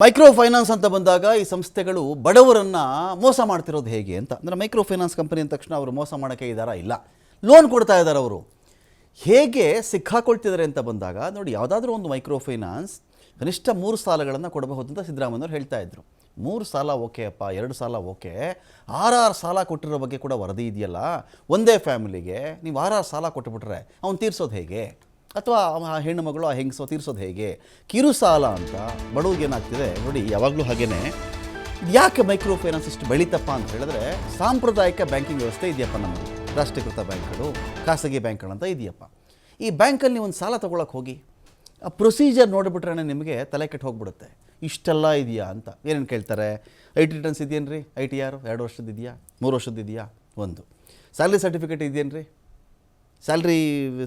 Micro finance ಅಂತ ಬಂದಾಗ ಈ ಸಂಸ್ಥೆಗಳು ಬಡವರನ್ನು ಮೋಸ ಮಾಡ್ತಿರೋದು ಹೇಗೆ ಅಂತ. ಅಂದರೆ ಮೈಕ್ರೋ ಫೈನಾನ್ಸ್ ಕಂಪನಿ ಅಂದ ತಕ್ಷಣ ಅವರು ಮೋಸ ಮಾಡೋಕ್ಕೆ ಇದ್ದಾರಾ? ಇಲ್ಲ, ಲೋನ್ ಕೊಡ್ತಾ ಇದ್ದಾರೆ. ಅವರು ಹೇಗೆ ಸಿಕ್ಕಾಕೊಳ್ತಿದ್ದಾರೆ ಅಂತ ಬಂದಾಗ ನೋಡಿ, ಯಾವುದಾದ್ರೂ ಒಂದು ಮೈಕ್ರೋ ಫೈನಾನ್ಸ್ ಕನಿಷ್ಠ 3 ಸಾಲಗಳನ್ನು ಕೊಡಬಹುದು ಅಂತ ಸಿದ್ದರಾಮಯ್ಯವ್ರು ಹೇಳ್ತಾ ಇದ್ರು. 3 ಸಾಲ ಓಕೆ ಅಪ್ಪ, 2 ಸಾಲ ಓಕೆ, 6 ಸಾಲ ಕೊಟ್ಟಿರೋ ಬಗ್ಗೆ ಕೂಡ ವರದಿ ಇದೆಯಲ್ಲ. ಒಂದೇ ಫ್ಯಾಮಿಲಿಗೆ ನೀವು 6 ಸಾಲ ಕೊಟ್ಟುಬಿಟ್ರೆ ಅವ್ನು ತೀರ್ಸೋದು ಹೇಗೆ? ಅಥವಾ ಆ ಹೆಣ್ಣು ಮಗಳು ಆ ಹೆಂಗಸೋ ತೀರ್ಸೋದು ಹೇಗೆ? ಕಿರು ಸಾಲ ಅಂತ ಬಡವ್ರಿಗೆ ಏನಾಗ್ತಿದೆ ನೋಡಿ, ಯಾವಾಗಲೂ ಹಾಗೇ. ಯಾಕೆ ಮೈಕ್ರೋ ಫೈನಾನ್ಸ್ ಇಷ್ಟು ಬೆಳೀತಪ್ಪ ಅಂತ ಹೇಳಿದ್ರೆ, ಸಾಂಪ್ರದಾಯಿಕ ಬ್ಯಾಂಕಿಂಗ್ ವ್ಯವಸ್ಥೆ ಇದೆಯಪ್ಪ ನಮ್ಮದು. ರಾಷ್ಟ್ರೀಕೃತ ಬ್ಯಾಂಕ್ಗಳು, ಖಾಸಗಿ ಬ್ಯಾಂಕ್ಗಳಂತ ಇದೆಯಪ್ಪ. ಈ ಬ್ಯಾಂಕಲ್ಲಿ ನೀವು ಒಂದು ಸಾಲ ತೊಗೊಳಕ್ಕೆ ಹೋಗಿ ಆ ಪ್ರೊಸೀಜರ್ ನೋಡಿಬಿಟ್ರೆ ನಿಮಗೆ ತಲೆ ಕೆಟ್ಟು ಹೋಗ್ಬಿಡುತ್ತೆ. ಇಷ್ಟೆಲ್ಲ ಇದೆಯಾ ಅಂತ ಏನೇನು ಕೇಳ್ತಾರೆ. IT ರಿಟರ್ನ್ಸ್ ಇದೆಯೇನು ರೀ? ITR 2 ವರ್ಷದ್ದು ಇದೆಯಾ, 3 ವರ್ಷದ್ದು ಇದೆಯಾ? ಒಂದು ಸ್ಯಾಲ್ರಿ ಸರ್ಟಿಫಿಕೇಟ್ ಇದೆಯೇನು ರೀ? ಸ್ಯಾಲ್ರಿ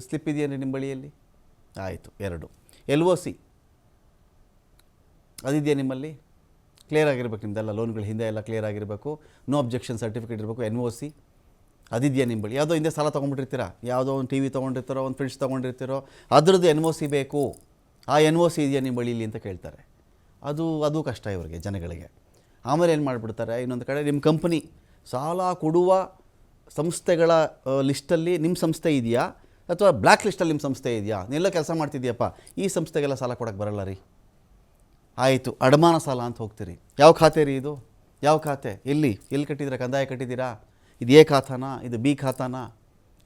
ಸ್ಲಿಪ್ ಇದೆಯೇನು ರೀ ನಿಮ್ಮ ಬಳಿಯಲ್ಲಿ? ಆಯಿತು. 2 LOC ಅದಿದೆಯಾ ನಿಮ್ಮಲ್ಲಿ? ಕ್ಲಿಯರ್ ಆಗಿರ್ಬೇಕು ನಿಮ್ಮದೆಲ್ಲ. ಲೋನ್ಗಳು ಹಿಂದೆ ಎಲ್ಲ ಕ್ಲಿಯರ್ ಆಗಿರಬೇಕು. ನೋ ಅಬ್ಜೆಕ್ಷನ್ ಸರ್ಟಿಫಿಕೇಟ್ ಇರಬೇಕು. NOC ಅದಿದೆಯಾ ನಿಮ್ಮ ಬಳಿ? ಯಾವುದೋ ಹಿಂದೆ ಸಾಲ ತೊಗೊಂಡ್ಬಿಟ್ಟಿರ್ತೀರಾ, ಯಾವುದೋ ಒಂದು TV ತೊಗೊಂಡಿರ್ತೀರೋ, ಒಂದು ಫ್ರಿಡ್ಜ್ ತೊಗೊಂಡಿರ್ತೀರೋ, ಅದರದ್ದು NOC ಬೇಕು. ಆ NOC ಇದೆಯಾ ನಿಮ್ಮ ಬಳಿಲಿ ಅಂತ ಕೇಳ್ತಾರೆ. ಅದು ಕಷ್ಟ ಇವರಿಗೆ, ಜನಗಳಿಗೆ. ಆಮೇಲೆ ಏನು ಮಾಡಿಬಿಡ್ತಾರೆ, ಇನ್ನೊಂದು ಕಡೆ ನಿಮ್ಮ ಕಂಪನಿ ಸಾಲ ಕೊಡುವ ಸಂಸ್ಥೆಗಳ ಲಿಸ್ಟಲ್ಲಿ ನಿಮ್ಮ ಸಂಸ್ಥೆ ಇದೆಯಾ, ಅಥವಾ ಬ್ಲ್ಯಾಕ್ ಲಿಸ್ಟಲ್ಲಿ ನಿಮ್ಮ ಸಂಸ್ಥೆ ಇದೆಯಾ? ನೀನೆಲ್ಲ ಕೆಲಸ ಮಾಡ್ತಿದ್ದೀಯಪ್ಪ, ಈ ಸಂಸ್ಥೆಗೆಲ್ಲ ಸಾಲ ಕೊಡೋಕ್ಕೆ ಬರಲ್ಲ ರೀ. ಆಯಿತು, ಅಡಮಾನ ಸಾಲ ಅಂತ ಹೋಗ್ತೀರಿ. ಯಾವ ಖಾತೆ ರೀ ಇದು? ಯಾವ ಖಾತೆ? ಎಲ್ಲಿ ಕಟ್ಟಿದ್ದೀರಾ? ಕಂದಾಯ ಕಟ್ಟಿದ್ದೀರಾ? ಇದು A ಖಾತಾನ, ಇದು B ಖಾತಾನ?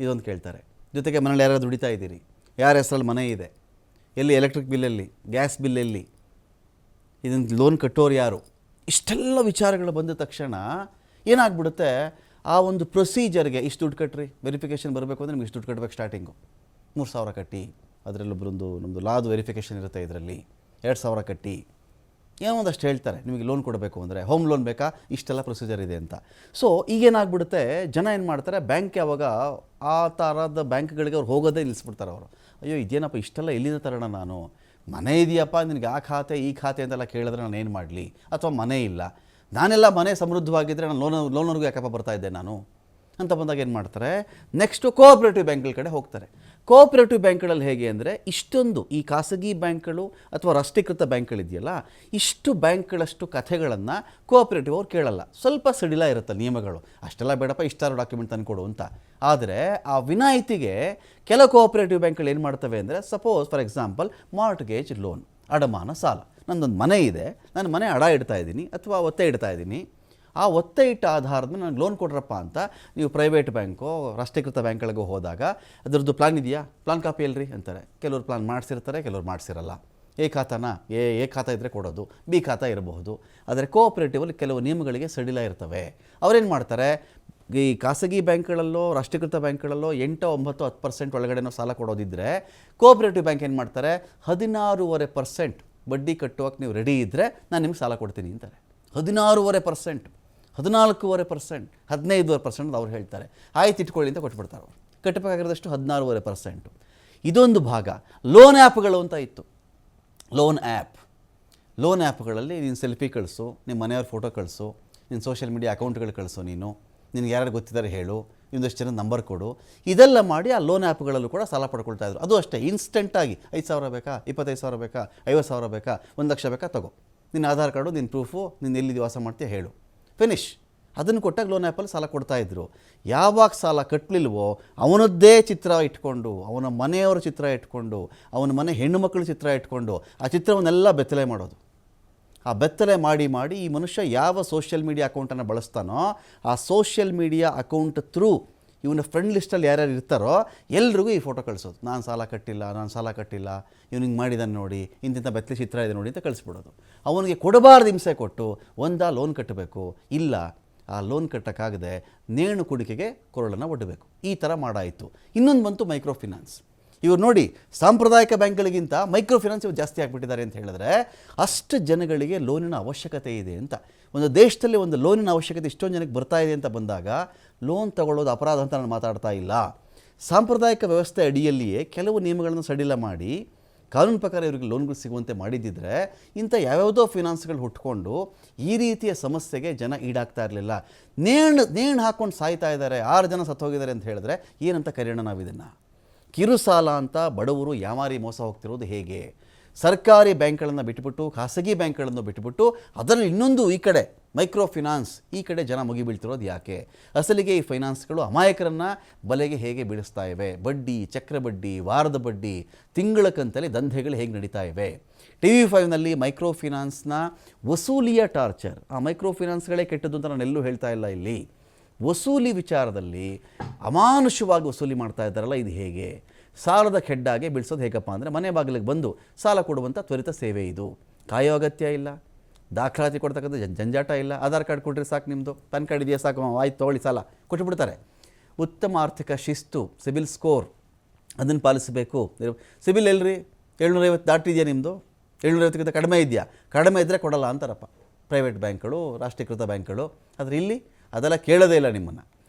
ಇದೊಂದು ಕೇಳ್ತಾರೆ. ಜೊತೆಗೆ ಮನೇಲಿ ಯಾರಾದ್ರು ದುಡಿತಾ ಇದ್ದೀರಿ? ಯಾರ ಹೆಸರಲ್ಲಿ ಮನೆ ಇದೆ? ಎಲ್ಲಿ ಎಲೆಕ್ಟ್ರಿಕ್ ಬಿಲ್ಲಲ್ಲಿ, ಗ್ಯಾಸ್ ಬಿಲ್ಲಲ್ಲಿ? ಇದನ್ನು ಲೋನ್ ಕಟ್ಟೋರು ಯಾರು? ಇಷ್ಟೆಲ್ಲ ವಿಚಾರಗಳು ಬಂದ ತಕ್ಷಣ ಏನಾಗ್ಬಿಡುತ್ತೆ, ಆ ಒಂದು ಪ್ರೊಸೀಜರ್ಗೆ ಇಷ್ಟು ದುಡ್ಡು ಕಟ್ಟಿರಿ, ವೆರಿಫಿಕೇಷನ್ ಬರಬೇಕು ಅಂದರೆ ನಿಮ್ಗೆ ಇಷ್ಟು ದುಡ್ಡು ಕಟ್ಟಬೇಕು. ಸ್ಟಾರ್ಟಿಂಗು 3,000 ಕಟ್ಟಿ, ಅದರಲ್ಲೊಬ್ಬರೊಂದು ನಮ್ಮದು ಲಾದು ವೆರಿಫಿಕೇಷನ್ ಇರುತ್ತೆ, ಇದರಲ್ಲಿ 2,000 ಕಟ್ಟಿ, ಏನೋ ಒಂದಷ್ಟು ಹೇಳ್ತಾರೆ. ನಿಮಗೆ ಲೋನ್ ಕೊಡಬೇಕು ಅಂದರೆ ಹೋಮ್ ಲೋನ್ ಬೇಕಾ, ಇಷ್ಟೆಲ್ಲ ಪ್ರೊಸೀಜರ್ ಇದೆ ಅಂತ. ಸೊ ಈಗೇನಾಗ್ಬಿಡುತ್ತೆ, ಜನ ಏನು ಮಾಡ್ತಾರೆ, ಬ್ಯಾಂಕ್ ಯಾವಾಗ ಆ ಥರದ ಬ್ಯಾಂಕ್ಗಳಿಗೆ ಅವ್ರು ಹೋಗೋದೇ ನಿಲ್ಲಿಸ್ಬಿಡ್ತಾರೆ. ಅವರು ಅಯ್ಯೋ ಇದೇನಪ್ಪ ಇಷ್ಟೆಲ್ಲ ಎಲ್ಲಿಂದ ತರೋಣ ನಾನು? ಮನೆ ಇದೆಯಪ್ಪ, ನಿನಗೆ ಆ ಖಾತೆ ಈ ಖಾತೆ ಅಂತೆಲ್ಲ ಕೇಳಿದ್ರೆ ನಾನು ಏನು ಮಾಡಲಿ? ಅಥವಾ ಮನೆ ಇಲ್ಲ, ನಾನೆಲ್ಲ ಮನೆ ಸಮೃದ್ಧವಾಗಿದ್ದರೆ ನಾನು ಲೋನ್ವರೆಗೂ ಯಾಕಪ್ಪ ಬರ್ತಾಯಿದ್ದೆ ನಾನು ಅಂತ ಬಂದಾಗ ಏನು ಮಾಡ್ತಾರೆ, ನೆಕ್ಸ್ಟು ಕೋಆಪ್ರೇಟಿವ್ ಬ್ಯಾಂಕ್ಗಳ ಕಡೆ ಹೋಗ್ತಾರೆ. ಕೋಆಪ್ರೇಟಿವ್ ಬ್ಯಾಂಕ್ಗಳಲ್ಲಿ ಹೇಗೆ ಅಂದರೆ, ಇಷ್ಟೊಂದು ಈ ಖಾಸಗಿ ಬ್ಯಾಂಕ್ಗಳು ಅಥವಾ ರಾಷ್ಟ್ರೀಕೃತ ಬ್ಯಾಂಕ್ಗಳಿದೆಯಲ್ಲ, ಇಷ್ಟು ಬ್ಯಾಂಕ್ಗಳಷ್ಟು ಕಥೆಗಳನ್ನು ಕೋಆಪ್ರೇಟಿವ್ ಅವ್ರು ಕೇಳಲ್ಲ. ಸ್ವಲ್ಪ ಸಡಿಲ ಇರುತ್ತೆ ನಿಯಮಗಳು, ಅಷ್ಟೆಲ್ಲ ಬೇಡಪ್ಪ, ಇಷ್ಟಾರು ಡಾಕ್ಯುಮೆಂಟ್ ತಂದುಕೊಡು ಅಂತ. ಆದರೆ ಆ ವಿನಾಯಿತಿಗೆ ಕೆಲವು ಕೋಆಪ್ರೇಟಿವ್ ಬ್ಯಾಂಕ್ಗಳು ಏನು ಮಾಡ್ತವೆ ಅಂದರೆ, suppose for example mortgage loan, ಅಡಮಾನ ಸಾಲ. ನನ್ನೊಂದು ಮನೆ ಇದೆ, ನಾನು ಮನೆ ಅಡ ಇಡ್ತಾ ಇದ್ದೀನಿ ಅಥವಾ ಒತ್ತೆ ಇಡ್ತಾ ಇದ್ದೀನಿ. ಆ ಒತ್ತೆ ಇಟ್ಟ ಆಧಾರದ ಮೇಲೆ ನನಗೆ ಲೋನ್ ಕೊಡ್ರಪ್ಪ ಅಂತ ನೀವು ಪ್ರೈವೇಟ್ ಬ್ಯಾಂಕೋ ರಾಷ್ಟ್ರೀಕೃತ ಬ್ಯಾಂಕ್ಗಳಿಗೂ ಹೋದಾಗ, ಅದರದ್ದು ಪ್ಲಾನ್ ಇದೆಯಾ, ಪ್ಲಾನ್ ಕಾಪಿ ಅಲ್ರಿ ಅಂತಾರೆ. ಕೆಲವರು ಪ್ಲಾನ್ ಮಾಡಿಸಿರ್ತಾರೆ, ಕೆಲವರು ಮಾಡಿಸಿರಲ್ಲ. A ಖಾತಾನ, ಎ ಖಾತಾ ಇದ್ದರೆ ಕೊಡೋದು, B ಖಾತಾ ಇರಬಹುದು. ಆದರೆ ಕೋಆಪ್ರೇಟಿವಲ್ಲಿ ಕೆಲವು ನಿಯಮಗಳಿಗೆ ಸಡಿಲ ಇರ್ತವೆ. ಅವರೇನು ಮಾಡ್ತಾರೆ, ಈ ಖಾಸಗಿ ಬ್ಯಾಂಕ್ಗಳಲ್ಲೋ ರಾಷ್ಟ್ರೀಕೃತ ಬ್ಯಾಂಕ್ಗಳಲ್ಲೋ 8, 9, 10% ಒಳಗಡೆನೋ ಸಾಲ ಕೊಡೋದಿದ್ದರೆ, ಕೋಆಪ್ರೇಟಿವ್ ಬ್ಯಾಂಕ್ ಏನು ಮಾಡ್ತಾರೆ, 16.5% ಬಡ್ಡಿ ಕಟ್ಟುವಕ್ಕೆ ನೀವು ರೆಡಿ ಇದ್ದರೆ ನಾನು ನಿಮ್ಗೆ ಸಾಲ ಕೊಡ್ತೀನಿ ಅಂತಾರೆ. 16.5%, 14.5%, 15% ಅವ್ರು ಹೇಳ್ತಾರೆ. ಆಯ್ತು ಇಟ್ಕೊಳ್ಳಿ ಅಂತ ಕೊಟ್ಬಿಡ್ತಾರೆ. ಅವರು ಕಟ್ಟಬೇಕಾಗಿರೋದಷ್ಟು 16.5%. ಇದೊಂದು ಭಾಗ. ಲೋನ್ ಆ್ಯಪ್ಗಳು ಅಂತ ಇತ್ತು. ಲೋನ್ ಆ್ಯಪ್ಗಳಲ್ಲಿ ನೀನು ಸೆಲ್ಫಿ ಕಳಿಸು, ನಿಮ್ಮ ಮನೆಯವ್ರ ಫೋಟೋ ಕಳಿಸು, ನಿನ್ನ ಸೋಷಿಯಲ್ ಮೀಡಿಯಾ ಅಕೌಂಟ್ಗಳು ಕಳಿಸು, ನಿನಗೆ ಯಾರು ಗೊತ್ತಿದ್ದಾರೆ ಹೇಳು, ಇನ್ನೊಂದಷ್ಟು ಜನ ನಂಬರ್ ಕೊಡು. ಇದೆಲ್ಲ ಮಾಡಿ ಆ ಲೋನ್ ಆ್ಯಪ್ಗಳಲ್ಲೂ ಕೂಡ ಸಾಲ ಪಡ್ಕೊಳ್ತಾ ಇದ್ರು. ಅದು ಅಷ್ಟೇ, ಇನ್ಸ್ಟೆಂಟಾಗಿ 5,000 ಬೇಕಾ, 25,000 ಬೇಕಾ, 50,000 ಬೇಕಾ, 1 ಲಕ್ಷ ಬೇಕಾ, ತಗೋ, ನಿನ್ನ ಆಧಾರ್ ಕಾರ್ಡು, ನಿನ್ನ ಪ್ರೂಫು, ನೀನು ಎಲ್ಲಿ ವಾಸ ಮಾಡ್ತೀಯ ಹೇಳು, ಫಿನಿಶ್. ಅದನ್ನು ಕೊಟ್ಟಾಗ ಲೋನ್ ಆ್ಯಪಲ್ಲಿ ಸಾಲ ಕೊಡ್ತಾಯಿದ್ರು. ಯಾವಾಗ ಸಾಲ ಕಟ್ಟಲಿಲ್ವೋ ಅವನದ್ದೇ ಚಿತ್ರ ಇಟ್ಕೊಂಡು, ಅವನ ಮನೆಯವರ ಚಿತ್ರ ಇಟ್ಕೊಂಡು, ಅವನ ಮನೆ ಹೆಣ್ಣು ಮಕ್ಕಳ ಚಿತ್ರ ಇಟ್ಕೊಂಡು ಆ ಚಿತ್ರವನ್ನೆಲ್ಲ ಬೆತ್ತಲೆ ಮಾಡೋದು. ಆ ಬೆತ್ತಲೆ ಮಾಡಿ ಈ ಮನುಷ್ಯ ಯಾವ ಸೋಷಿಯಲ್ ಮೀಡಿಯಾ ಅಕೌಂಟನ್ನು ಬಳಸ್ತಾನೋ ಆ ಸೋಷಿಯಲ್ ಮೀಡಿಯಾ ಅಕೌಂಟ್ ಥ್ರೂ ಇವನ ಫ್ರೆಂಡ್ ಲಿಸ್ಟಲ್ಲಿ ಯಾರ್ಯಾರು ಇರ್ತಾರೋ ಎಲ್ರಿಗೂ ಈ ಫೋಟೋ ಕಳಿಸೋದು. ನಾನು ಸಾಲ ಕಟ್ಟಿಲ್ಲ, ಹಿಂಗೆ ಮಾಡಿದ್ದಾನೆ ನೋಡಿ, ಇಂತಿಂಥ ಬೆತ್ತಲೆ ಚಿತ್ರ ಇದೆ ನೋಡಿ ಅಂತ ಕಳಿಸ್ಬಿಡೋದು. ಅವನಿಗೆ ಕೊಡಬಾರ್ದು ಹಿಂಸೆ ಕೊಟ್ಟು ಒಂದಾ ಲೋನ್ ಕಟ್ಟಬೇಕು, ಇಲ್ಲ ಆ ಲೋನ್ ಕಟ್ಟೋಕ್ಕಾಗದೆ ನೇಣು ಕುಡಿಕೆಗೆ ಕೊರಳನ್ನು ಒಡ್ಡಬೇಕು. ಈ ಥರ ಮಾಡಾಯಿತು. ಇನ್ನೊಂದು ಬಂತು ಮೈಕ್ರೋ ಫಿನಾನ್ಸ್. ಇವ್ರು ನೋಡಿ, ಸಾಂಪ್ರದಾಯಿಕ ಬ್ಯಾಂಕ್ಗಳಿಗಿಂತ ಮೈಕ್ರೋ ಫಿನಾನ್ಸ್ ಇವರು ಜಾಸ್ತಿ ಆಗಿಬಿಟ್ಟಿದ್ದಾರೆ ಅಂತ ಹೇಳಿದ್ರೆ, ಅಷ್ಟು ಜನಗಳಿಗೆ ಲೋನಿನ ಅವಶ್ಯಕತೆ ಇದೆ ಅಂತ. ಒಂದು ದೇಶದಲ್ಲಿ ಒಂದು ಲೋನಿನ ಅವಶ್ಯಕತೆ ಇಷ್ಟೊಂದು ಜನಕ್ಕೆ ಬರ್ತಾ ಇದೆ ಅಂತ ಬಂದಾಗ, ಲೋನ್ ತಗೊಳ್ಳೋದು ಅಪರಾಧ ಅಂತ ನಾನು ಮಾತಾಡ್ತಾ ಇಲ್ಲ. ಸಾಂಪ್ರದಾಯಿಕ ವ್ಯವಸ್ಥೆ ಅಡಿಯಲ್ಲಿಯೇ ಕೆಲವು ನಿಯಮಗಳನ್ನು ಸಡಿಲ ಮಾಡಿ ಕಾನೂನು ಪ್ರಕಾರ ಇವರಿಗೆ ಲೋನ್ಗಳು ಸಿಗುವಂತೆ ಮಾಡಿದ್ದಿದ್ರೆ, ಇಂಥ ಯಾವ್ಯಾವುದೋ ಫಿನಾನ್ಸ್ಗಳು ಹುಟ್ಕೊಂಡು ಈ ರೀತಿಯ ಸಮಸ್ಯೆಗೆ ಜನ ಈಡಾಗ್ತಾ ಇರಲಿಲ್ಲ. ನೇಣು ಹಾಕ್ಕೊಂಡು ಸಾಯ್ತಾ ಇದ್ದಾರೆ, 6 ಜನ ಸತ್ತೋಗಿದ್ದಾರೆ ಅಂತ ಹೇಳಿದ್ರೆ ಏನಂತ ಕರೆಯೋಣ ನಾವು ಇದನ್ನು? ಕಿರು ಸಾಲ ಅಂತ ಬಡವರು ಯಾಮಾರಿ ಮೋಸ ಹೋಗ್ತಿರೋದು ಹೇಗೆ? ಸರ್ಕಾರಿ ಬ್ಯಾಂಕ್ಗಳನ್ನು ಬಿಟ್ಟುಬಿಟ್ಟು ಖಾಸಗಿ ಬ್ಯಾಂಕ್ಗಳನ್ನು ಬಿಟ್ಟುಬಿಟ್ಟು ಅದರಲ್ಲಿ ಇನ್ನೊಂದು ಈ ಕಡೆ ಮೈಕ್ರೋ ಫಿನಾನ್ಸ್ ಈ ಕಡೆ ಜನ ಮುಗಿಬೀಳ್ತಿರೋದು ಯಾಕೆ? ಅಸಲಿಗೆ ಈ ಫೈನಾನ್ಸ್ಗಳು ಅಮಾಯಕರನ್ನು ಬಲೆಗೆ ಹೇಗೆ ಬೀಳಿಸ್ತಾ ಇವೆ? ಬಡ್ಡಿ, ಚಕ್ರಬಡ್ಡಿ, ವಾರದ ಬಡ್ಡಿ, ತಿಂಗಳ ಕಂತಲ್ಲಿ ದಂಧೆಗಳು ಹೇಗೆ ನಡೀತಾ ಇವೆ? TV5ನಲ್ಲಿ ಮೈಕ್ರೋ ಫಿನಾನ್ಸ್ನ ವಸೂಲಿಯ ಟಾರ್ಚರ್. ಆ ಮೈಕ್ರೋ ಫಿನಾನ್ಸ್ಗಳೇ ಕೆಟ್ಟದ್ದು ಅಂತ ನಾನು ಎಲ್ಲೂ ಹೇಳ್ತಾ ಇಲ್ಲ. ಇಲ್ಲಿ ವಸೂಲಿ ವಿಚಾರದಲ್ಲಿ ಅಮಾನುಷವಾಗಿ ವಸೂಲಿ ಮಾಡ್ತಾ ಇದ್ದಾರಲ್ಲ, ಇದು ಹೇಗೆ? ಸಾಲದ ಕೆಡ್ಡಾಗೆ ಬಿಡಿಸೋದು ಹೇಗಪ್ಪ ಅಂದರೆ ಮನೆ ಬಾಗಿಲಿಗೆ ಬಂದು ಸಾಲ ಕೊಡುವಂಥ ತ್ವರಿತ ಸೇವೆ ಇದು. ಕಾಯೋ ಅಗತ್ಯ ಇಲ್ಲ, ದಾಖಲಾತಿ ಕೊಡ್ತಕ್ಕಂಥ ಜಂಜಾಟ ಇಲ್ಲ. ಆಧಾರ್ ಕಾರ್ಡ್ ಕೊಟ್ಟರೆ ಸಾಕು, ನಿಮ್ಮದು ಪ್ಯಾನ್ ಕಾರ್ಡ್ ಇದೆಯಾ ಸಾಕು, ಆಯ್ತು ತೊಗೊಳ್ಳಿ ಸಾಲ ಕೊಟ್ಟುಬಿಡ್ತಾರೆ. ಉತ್ತಮ ಆರ್ಥಿಕ ಶಿಸ್ತು, ಸಿಬಿಲ್ ಸ್ಕೋರ್ ಅದನ್ನು ಪಾಲಿಸಬೇಕು. ಸಿಬಿಲ್ ಎಲ್ರಿ 750 ದಾಟಿದೆಯಾ ನಿಮ್ಮದು? 750ಕ್ಕಿಂತ ಕಡಿಮೆ ಇದೆಯಾ? ಕಡಿಮೆ ಇದ್ದರೆ ಕೊಡಲ್ಲ ಅಂತಾರಪ್ಪ ಪ್ರೈವೇಟ್ ಬ್ಯಾಂಕ್ಗಳು, ರಾಷ್ಟ್ರೀಕೃತ ಬ್ಯಾಂಕ್ಗಳು. ಆದರೆ ಇಲ್ಲಿ ಅದೆಲ್ಲ ಕೇಳೋದೇ ಇಲ್ಲ ನಿಮ್ಮನ್ನು.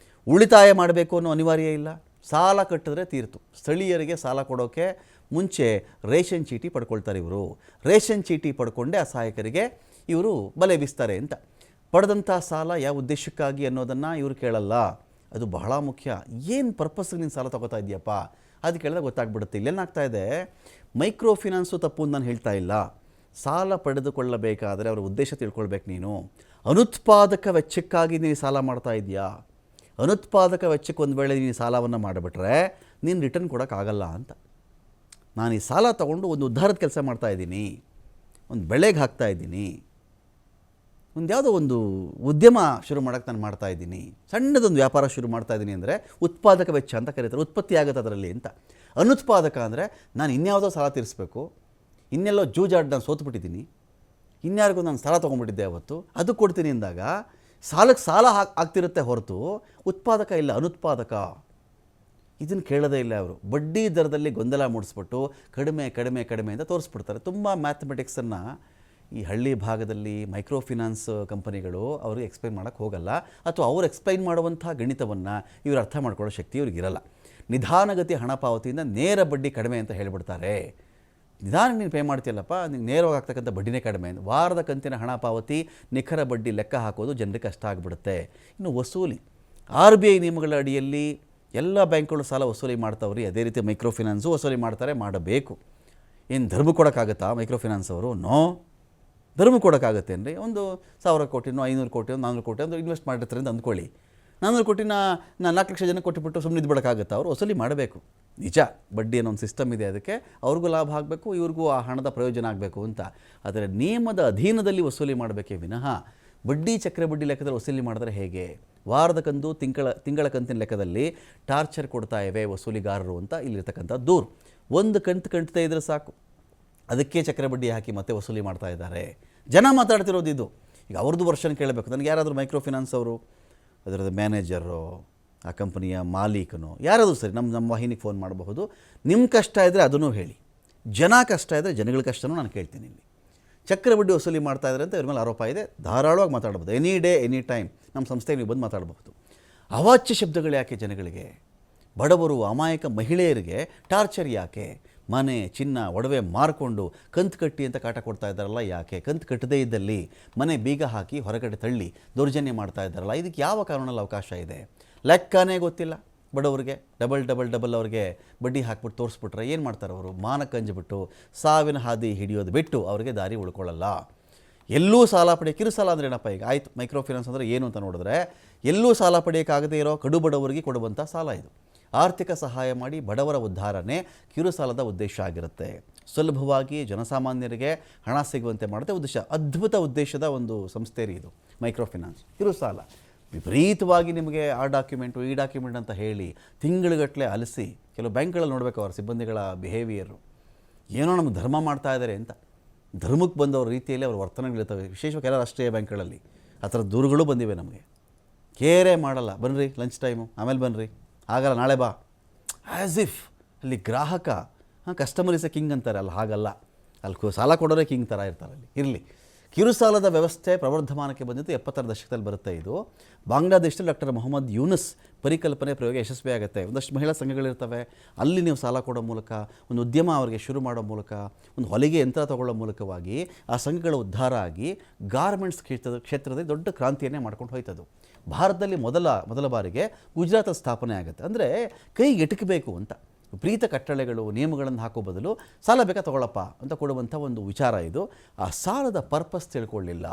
ಉಳಿತಾಯ ಮಾಡಬೇಕು ಅನ್ನೋ ಅನಿವಾರ್ಯ ಇಲ್ಲ, ಸಾಲ ಕಟ್ಟಿದ್ರೆ ತೀರ್ತು. ಸ್ಥಳೀಯರಿಗೆ ಸಾಲ ಕೊಡೋಕ್ಕೆ ಮುಂಚೆ ರೇಷನ್ ಚೀಟಿ ಪಡ್ಕೊಳ್ತಾರೆ ಇವರು. ರೇಷನ್ ಚೀಟಿ ಪಡ್ಕೊಂಡೇ ಅಸಹಾಯಕರಿಗೆ ಇವರು ಬಲೆ ಬೀಸ್ತಾರೆ ಅಂತ. ಪಡೆದಂಥ ಸಾಲ ಯಾವ ಉದ್ದೇಶಕ್ಕಾಗಿ ಅನ್ನೋದನ್ನು ಇವರು ಕೇಳಲ್ಲ. ಅದು ಬಹಳ ಮುಖ್ಯ. ಏನು ಪರ್ಪಸ್ಗೆ ನೀನು ಸಾಲ ತೊಗೋತಾ ಇದೆಯಪ್ಪ ಅದು ಕೇಳಿದ್ರೆ ಗೊತ್ತಾಗ್ಬಿಡುತ್ತೆ. ಇಲ್ಲೇನಾಗ್ತಾ ಇದೆ, ಮೈಕ್ರೋ ಫಿನಾನ್ಸು ತಪ್ಪು ಅಂತ ನಾನು ಹೇಳ್ತಾ ಇಲ್ಲ. ಸಾಲ ಪಡೆದುಕೊಳ್ಳಬೇಕಾದರೆ ಅವರ ಉದ್ದೇಶ ತಿಳ್ಕೊಳ್ಬೇಕು. ನೀನು ಅನುತ್ಪಾದಕ ವೆಚ್ಚಕ್ಕಾಗಿ ನೀನು ಸಾಲ ಮಾಡ್ತಾ ಇದೆಯಾ? ಅನುತ್ಪಾದಕ ವೆಚ್ಚಕ್ಕೆ ಒಂದು ವೇಳೆ ನೀನು ಸಾಲವನ್ನು ಮಾಡಿಬಿಟ್ರೆ ನೀನು ರಿಟರ್ನ್ ಕೊಡೋಕ್ಕಾಗಲ್ಲ ಅಂತ. ನಾನು ಈ ಸಾಲ ತೊಗೊಂಡು ಒಂದು ಉದ್ಧಾರದ ಕೆಲಸ ಮಾಡ್ತಾಯಿದ್ದೀನಿ, ಒಂದು ಬೆಳೆಗೆ ಹಾಕ್ತಾಯಿದ್ದೀನಿ, ಒಂದು ಯಾವುದೋ ಒಂದು ಉದ್ಯಮ ಶುರು ಮಾಡೋಕ್ಕೆ ನಾನು ಮಾಡ್ತಾಯಿದ್ದೀನಿ, ಸಣ್ಣದೊಂದು ವ್ಯಾಪಾರ ಶುರು ಮಾಡ್ತಾಯಿದ್ದೀನಿ ಅಂದರೆ ಉತ್ಪಾದಕ ವೆಚ್ಚ ಅಂತ ಕರೀತಾರೆ. ಉತ್ಪತ್ತಿ ಆಗುತ್ತೆ ಅದರಲ್ಲಿ ಅಂತ. ಅನುತ್ಪಾದಕ ಅಂದರೆ ನಾನು ಇನ್ಯಾವುದೋ ಸಾಲ ತೀರಿಸಬೇಕು, ಇನ್ನೆಲ್ಲೋ ಜೂಜಾಡ್ ನಾನು ಸೋತುಬಿಟ್ಟಿದ್ದೀನಿ, ಇನ್ಯಾರಿಗೂ ನಾನು ಸಾಲ ತೊಗೊಂಡ್ಬಿಟ್ಟಿದ್ದೆ ಅವತ್ತು, ಅದು ಕೊಡ್ತೀನಿ ಅಂದಾಗ ಸಾಲಕ್ಕೆ ಸಾಲ ಆಗ್ತಿರುತ್ತೆ ಹೊರತು ಉತ್ಪಾದಕ ಇಲ್ಲ, ಅನುತ್ಪಾದಕ. ಇದನ್ನು ಕೇಳೋದೇ ಇಲ್ಲ ಅವರು. ಬಡ್ಡಿ ದರದಲ್ಲಿ ಗೊಂದಲ ಮೂಡಿಸ್ಬಿಟ್ಟು ಕಡಿಮೆ ಕಡಿಮೆ ಕಡಿಮೆ ಅಂತ ತೋರಿಸ್ಬಿಡ್ತಾರೆ. ತುಂಬ ಮ್ಯಾಥಮೆಟಿಕ್ಸನ್ನು ಈ ಹಳ್ಳಿ ಭಾಗದಲ್ಲಿ ಮೈಕ್ರೋ ಫಿನಾನ್ಸ್ ಕಂಪನಿಗಳು ಅವ್ರಿಗೆ ಎಕ್ಸ್ಪ್ಲೈನ್ ಮಾಡೋಕ್ಕೆ ಹೋಗಲ್ಲ, ಅಥವಾ ಅವ್ರು ಎಕ್ಸ್ಪ್ಲೈನ್ ಮಾಡುವಂಥ ಗಣಿತವನ್ನು ಇವರು ಅರ್ಥ ಮಾಡ್ಕೊಳ್ಳೋ ಶಕ್ತಿ ಇವ್ರಿಗಿರಲ್ಲ. ನಿಧಾನಗತಿ ಹಣ ಪಾವತಿಯಿಂದ ನೇರ ಬಡ್ಡಿ ಕಡಿಮೆ ಅಂತ ಹೇಳಿಬಿಡ್ತಾರೆ. ನಿಧಾನ ನೀನು ಪೇ ಮಾಡ್ತೀಯಲ್ಲಪ್ಪ, ನಿಂಗೆ ನೇರವಾಗಿ ಆಗ್ತಕ್ಕಂಥ ಬಡ್ಡಿನೇ ಕಡಿಮೆ. ವಾರದ ಕಂತಿನ ಹಣ ಪಾವತಿ, ನಿಖರ ಬಡ್ಡಿ ಲೆಕ್ಕ ಹಾಕೋದು ಜನರಿಗೆ ಕಷ್ಟ ಆಗಿಬಿಡುತ್ತೆ. ಇನ್ನು ವಸೂಲಿ, RBI ನಿಯಮಗಳ ಅಡಿಯಲ್ಲಿ ಎಲ್ಲ ಬ್ಯಾಂಕ್ಗಳು ಸಾಲ ವಸೂಲಿ ಮಾಡ್ತಾವ್ರಿ. ಅದೇ ರೀತಿ ಮೈಕ್ರೋ ಫಿನಾನ್ಸು ವಸೂಲಿ ಮಾಡ್ತಾರೆ, ಮಾಡಬೇಕು. ಏನು ಧರ್ಮ ಕೊಡೋಕ್ಕಾಗತ್ತಾ ಮೈಕ್ರೋ ಫಿನಾನ್ಸ್ ಅವರು? ನೋ, ಧರ್ಮ ಕೊಡೋಕ್ಕಾಗತ್ತೆ ಅಂದರೆ ಒಂದು 1000 ಕೋಟಿನೋ 500 ಕೋಟಿನೋ 400 ಕೋಟಿ ಒಂದು ಇನ್ವೆಸ್ಟ್ ಮಾಡಿರ್ತಾರೆ ಅಂತ ಅಂದ್ಕೊಳ್ಳಿ. 400 ಕೋಟಿನ 4 ಲಕ್ಷ ಜನಕ್ಕೆ ಕೊಟ್ಟುಬಿಟ್ಟು ಸುಮ್ಮನೆ ಇದ್ಬಿಡೋಕ್ಕಾಗತ್ತಾ? ಅವರು ವಸೂಲಿ ಮಾಡಬೇಕು. ನಿಜ, ಬಡ್ಡಿ ಅನ್ನೋ ಒಂದು ಸಿಸ್ಟಮ್ ಇದೆ, ಅದಕ್ಕೆ ಅವ್ರಿಗೂ ಲಾಭ ಆಗಬೇಕು, ಇವ್ರಿಗೂ ಆ ಹಣದ ಪ್ರಯೋಜನ ಆಗಬೇಕು ಅಂತ. ಆದರೆ ನಿಯಮದ ಅಧೀನದಲ್ಲಿ ವಸೂಲಿ ಮಾಡಬೇಕೇ ವಿನಃ ಬಡ್ಡಿ ಚಕ್ರಬಡ್ಡಿ ಲೆಕ್ಕದಲ್ಲಿ ವಸೂಲಿ ಮಾಡಿದ್ರೆ ಹೇಗೆ? ವಾರದ ಕಂತು, ತಿಂಗಳ ಕಂತಿನ ಲೆಕ್ಕದಲ್ಲಿ ಟಾರ್ಚರ್ ಕೊಡ್ತಾ ಇವೆ ವಸೂಲಿಗಾರರು ಅಂತ ಇಲ್ಲಿರ್ತಕ್ಕಂಥ ದೂರು. ಒಂದು ಕಂತೇ ಇದ್ರೆ ಸಾಕು, ಅದಕ್ಕೆ ಚಕ್ರಬಡ್ಡಿ ಹಾಕಿ ಮತ್ತೆ ವಸೂಲಿ ಮಾಡ್ತಾ ಇದ್ದಾರೆ. ಜನ ಮಾತಾಡ್ತಿರೋದು ಇದು. ಈಗ ಅವ್ರದ್ದು ವರ್ಷನ್ ಕೇಳಬೇಕು. ನನಗೆ ಯಾರಾದರೂ ಮೈಕ್ರೋ ಫಿನಾನ್ಸ್ ಅವರು ಅದರದ್ದು ಮ್ಯಾನೇಜರು, ಆ ಕಂಪನಿಯ ಮಾಲೀಕನು ಯಾರಾದರೂ ಸರಿ ನಮ್ಮ ವಾಹಿನಿಗೆ ಫೋನ್ ಮಾಡಬಹುದು. ನಿಮ್ಮ ಕಷ್ಟ ಇದ್ದರೆ ಅದನ್ನು ಹೇಳಿ, ಜನ ಕಷ್ಟ ಇದ್ದರೆ ಜನಗಳ ಕಷ್ಟನೂ ನಾನು ಕೇಳ್ತೀನಿ. ಇಲ್ಲಿ ಚಕ್ರಬಡ್ಡಿ ವಸೂಲಿ ಮಾಡ್ತಾ ಇದ್ದಾರೆ ಅಂತ ಇವ್ರ ಮೇಲೆ ಆರೋಪ ಇದೆ. ಧಾರಾಳವಾಗಿ ಮಾತಾಡ್ಬೋದು, ಎನಿ ಡೇ ಎನಿ ಟೈಮ್ ನಮ್ಮ ಸಂಸ್ಥೆಗೆ ನೀವು ಬಂದು ಮಾತಾಡಬಹುದು. ಅವಾಚ್ಯ ಶಬ್ದಗಳು ಯಾಕೆ ಜನಗಳಿಗೆ? ಬಡವರು, ಅಮಾಯಕ ಮಹಿಳೆಯರಿಗೆ ಟಾರ್ಚರ್ ಯಾಕೆ? ಮನೆ, ಚಿನ್ನ, ಒಡವೆ ಮಾರಿಕೊಂಡು ಕಂತು ಕಟ್ಟಿ ಅಂತ ಕಾಟ ಕೊಡ್ತಾ ಇದ್ದಾರಲ್ಲ ಯಾಕೆ? ಕಂತು ಕಟ್ಟದೇ ಇದ್ದಲ್ಲಿ ಮನೆ ಬೀಗ ಹಾಕಿ ಹೊರಗಡೆ ತಳ್ಳಿ ದೌರ್ಜನ್ಯ ಮಾಡ್ತಾ ಇದ್ದಾರಲ್ಲ, ಇದಕ್ಕೆ ಯಾವ ಕಾರಣದಲ್ಲಿ ಅವಕಾಶ ಇದೆ? ಲೆಕ್ಕನೇ ಗೊತ್ತಿಲ್ಲ ಬಡವರಿಗೆ. ಡಬಲ್ ಅವ್ರಿಗೆ ಬಡ್ಡಿ ಹಾಕ್ಬಿಟ್ಟು ತೋರಿಸ್ಬಿಟ್ರೆ ಏನು ಮಾಡ್ತಾರೆ ಅವರು? ಮಾನಕ್ಕಂಜ್ಬಿಟ್ಟು ಸಾವಿನ ಹಾದಿ ಹಿಡಿಯೋದು ಬಿಟ್ಟು ಅವರಿಗೆ ದಾರಿ ಉಳ್ಕೊಳ್ಳಲ್ಲ. ಎಲ್ಲೂ ಸಾಲ ಕಿರು ಸಾಲ ಅಂದರೆ ಏನಪ್ಪ? ಈಗ ಆಯಿತು, ಮೈಕ್ರೋ ಫಿನಾನ್ಸ್ ಅಂದರೆ ಏನು ಅಂತ ನೋಡಿದ್ರೆ ಎಲ್ಲೂ ಸಾಲ ಪಡೆಯೋಕ್ಕಾಗದೇ ಇರೋ ಕಡು ಬಡವರಿಗೆ ಕೊಡುವಂಥ ಸಾಲ ಇದು. ಆರ್ಥಿಕ ಸಹಾಯ ಮಾಡಿ ಬಡವರ ಉದ್ಧಾರನೇ ಕಿರು ಸಾಲದ ಉದ್ದೇಶ ಆಗಿರುತ್ತೆ. ಸುಲಭವಾಗಿ ಜನಸಾಮಾನ್ಯರಿಗೆ ಹಣ ಸಿಗುವಂತೆ ಮಾಡುತ್ತೆ ಉದ್ದೇಶ. ಅದ್ಭುತ ಉದ್ದೇಶದ ಒಂದು ಸಂಸ್ಥೆ ರೀ ಇದು ಮೈಕ್ರೋ ಫಿನಾನ್ಸ್. ಕಿರು ಸಾಲ ವಿಪರೀತವಾಗಿ ನಿಮಗೆ ಆ ಡಾಕ್ಯುಮೆಂಟು ಈ ಡಾಕ್ಯುಮೆಂಟ್ ಅಂತ ಹೇಳಿ ತಿಂಗಳುಗಟ್ಟಲೆ ಅಲಸಿ, ಕೆಲವು ಬ್ಯಾಂಕ್ಗಳಲ್ಲಿ ನೋಡಬೇಕು ಅವರ ಸಿಬ್ಬಂದಿಗಳ ಬಿಹೇವಿಯರು, ಏನೋ ನಮಗೆ ಧರ್ಮ ಮಾಡ್ತಾ ಇದ್ದಾರೆ ಅಂತ. ಧರ್ಮಕ್ಕೆ ಬಂದವ್ರ ರೀತಿಯಲ್ಲಿ ಅವ್ರ ವರ್ತನೆಗಳಿರ್ತವೆ. ವಿಶೇಷವಾಗಿ ಕೆಲ ರಾಷ್ಟ್ರೀಯ ಬ್ಯಾಂಕ್ಗಳಲ್ಲಿ ಆ ಥರ ದೂರುಗಳು ಬಂದಿವೆ ನಮಗೆ. ಕೇರೇ ಮಾಡಲ್ಲ, ಬನ್ನಿರಿ ಲಂಚ್ ಟೈಮು ಆಮೇಲೆ ಬನ್ನಿರಿ, ಆಗಲ್ಲ ನಾಳೆ ಬಾ, ಆ್ಯಸ್ ಇಫ್ ಅಲ್ಲಿ ಗ್ರಾಹಕ ಕಸ್ಟಮರ್ ಇಸ್ ಎ ಕಿಂಗ್ ಅಂತಾರೆ. ಅಲ್ಲಿ ಹಾಗಲ್ಲ, ಅಲ್ಲಿ ಸಾಲ ಕೊಡೋರೇ ಕಿಂಗ್ ಥರ ಇರ್ತಾರೆ. ಅಲ್ಲಿ ಇರಲಿ. ಕಿರು ಸಾಲದ ವ್ಯವಸ್ಥೆ ಪ್ರವರ್ಧಮಾನಕ್ಕೆ ಬಂದಿದ್ದು 70ರ ದಶಕದಲ್ಲಿ ಬರುತ್ತೆ. ಇದು ಬಾಂಗ್ಲಾದೇಶದಲ್ಲಿ ಡಾಕ್ಟರ್ ಮೊಹಮ್ಮದ್ ಯೂನುಸ್ ಪರಿಕಲ್ಪನೆ ಪ್ರಯೋಗ ಯಶಸ್ವಿಯಾಗುತ್ತೆ. ಒಂದಷ್ಟು ಮಹಿಳಾ ಸಂಘಗಳಿರ್ತವೆ, ಅಲ್ಲಿ ನೀವು ಸಾಲ ಕೊಡೋ ಮೂಲಕ, ಒಂದು ಉದ್ಯಮ ಅವರಿಗೆ ಶುರು ಮಾಡೋ ಮೂಲಕ, ಒಂದು ಹೊಲಿಗೆ ಯಂತ್ರ ತಗೊಳ್ಳೋ ಮೂಲಕವಾಗಿ ಆ ಸಂಘಗಳ ಉದ್ಧಾರ ಆಗಿ ಗಾರ್ಮೆಂಟ್ಸ್ ಕ್ಷೇತ್ರದಲ್ಲಿ ದೊಡ್ಡ ಕ್ರಾಂತಿಯನ್ನೇ ಮಾಡ್ಕೊಂಡು ಹೋಯ್ತದು. ಭಾರತದಲ್ಲಿ ಮೊದಲ ಬಾರಿಗೆ ಗುಜರಾತ್ ಸ್ಥಾಪನೆ ಆಗುತ್ತೆ. ಅಂದರೆ ಕೈಗೆ ಎಟಕಬೇಕು ಅಂತ. ವಿಪರೀತ ಕಟ್ಟಳೆಗಳು ನಿಯಮಗಳನ್ನು ಹಾಕೋ ಬದಲು ಸಾಲ ಬೇಕಾ ತೊಗೊಳಪ್ಪ ಅಂತ ಕೊಡುವಂಥ ಒಂದು ವಿಚಾರ ಇದು. ಆ ಸಾಲದ ಪರ್ಪಸ್ ತಿಳ್ಕೊಳ್ಳಿಲ್ಲ.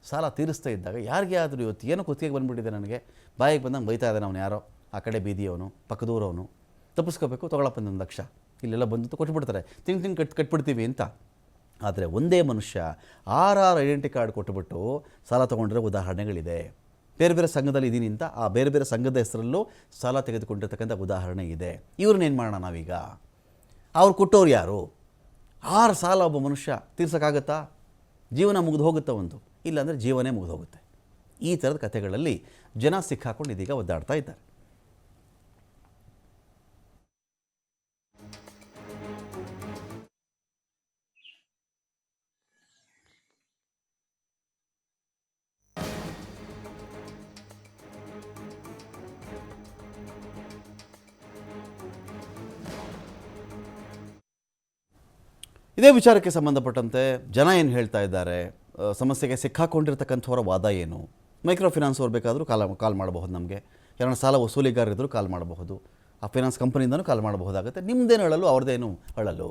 ಸಾಲ ತೀರಿಸ್ತಾ ಇದ್ದಾಗ ಯಾರಿಗೆ ಆದರೂ ಇವತ್ತು ಏನೋ ಕುತ್ತಿಗೆ ಬಂದುಬಿಟ್ಟಿದೆ, ನನಗೆ ಬಾಯಿಗೆ ಬಂದಂಗೆ ಬೈತಾ ಇದ್ದಾನೆ ಅವನು, ಯಾರೋ ಆ ಕಡೆ ಬೀದಿಯವನು ಪಕ್ಕದೂರವನು, ತಪ್ಪಿಸ್ಕೋಬೇಕು, ತೊಗೊಳಪ್ಪ 1 ಲಕ್ಷ ಇಲ್ಲೆಲ್ಲ ಬಂದು ಕೊಟ್ಬಿಡ್ತಾರೆ, ತಿಂಗ್ ಕಟ್ಬಿಡ್ತೀವಿ ಅಂತ. ಆದರೆ ಒಂದೇ ಮನುಷ್ಯ 6 ಐಡೆಂಟಿ ಕಾರ್ಡ್ ಕೊಟ್ಟುಬಿಟ್ಟು ಸಾಲ ತೊಗೊಂಡಿರೋ ಉದಾಹರಣೆಗಳಿದೆ. ಬೇರೆ ಬೇರೆ ಸಂಘದಲ್ಲಿ ಇದ್ದೀನಿ ಅಂತ ಆ ಬೇರೆ ಬೇರೆ ಸಂಘದ ಹೆಸರಲ್ಲೂ ಸಾಲ ತೆಗೆದುಕೊಂಡಿರ್ತಕ್ಕಂಥ ಉದಾಹರಣೆ ಇದೆ. ಇವ್ರನ್ನೇನು ಮಾಡೋಣ ನಾವೀಗ? ಅವ್ರು ಕೊಟ್ಟವ್ರು ಯಾರು? 6 ಸಾಲ ಒಬ್ಬ ಮನುಷ್ಯ ತೀರ್ಸೋಕ್ಕಾಗತ್ತಾ? ಜೀವನ ಮುಗಿದು ಹೋಗುತ್ತಾ ಒಂದು, ಇಲ್ಲಾಂದರೆ ಜೀವನೇ ಮುಗಿದು ಹೋಗುತ್ತೆ. ಈ ಥರದ ಕಥೆಗಳಲ್ಲಿ ಜನ ಸಿಕ್ಕಾಕೊಂಡು ಇದೀಗ ಒದ್ದಾಡ್ತಾ ಇದ್ದಾರೆ. ಇದೇ ವಿಚಾರಕ್ಕೆ ಸಂಬಂಧಪಟ್ಟಂತೆ ಜನ ಏನು ಹೇಳ್ತಾ ಇದ್ದಾರೆ, ಸಮಸ್ಯೆಗೆ ಸಿಕ್ಕಾಕೊಂಡಿರ್ತಕ್ಕಂಥವರ ವಾದ ಏನು? ಮೈಕ್ರೋ ಫಿನಾನ್ಸ್ ಅವ್ರು ಬೇಕಾದರೂ ಕಾಲ್ ಮಾಡಬಹುದು ನಮಗೆ. ಯಾರನ್ನ ಸಾಲ ವಸೂಲಿಗಾರರಿದ್ದರೂ ಕಾಲ್ ಮಾಡಬಹುದು. ಆ ಫೈನಾನ್ಸ್ ಕಂಪನಿಯಿಂದನೂ ಕಾಲ್ ಮಾಡಬಹುದಾಗುತ್ತೆ. ನಿಮ್ಮದೇನು ಅಳಲು, ಅವ್ರದ್ದೇನು ಅಳಲು?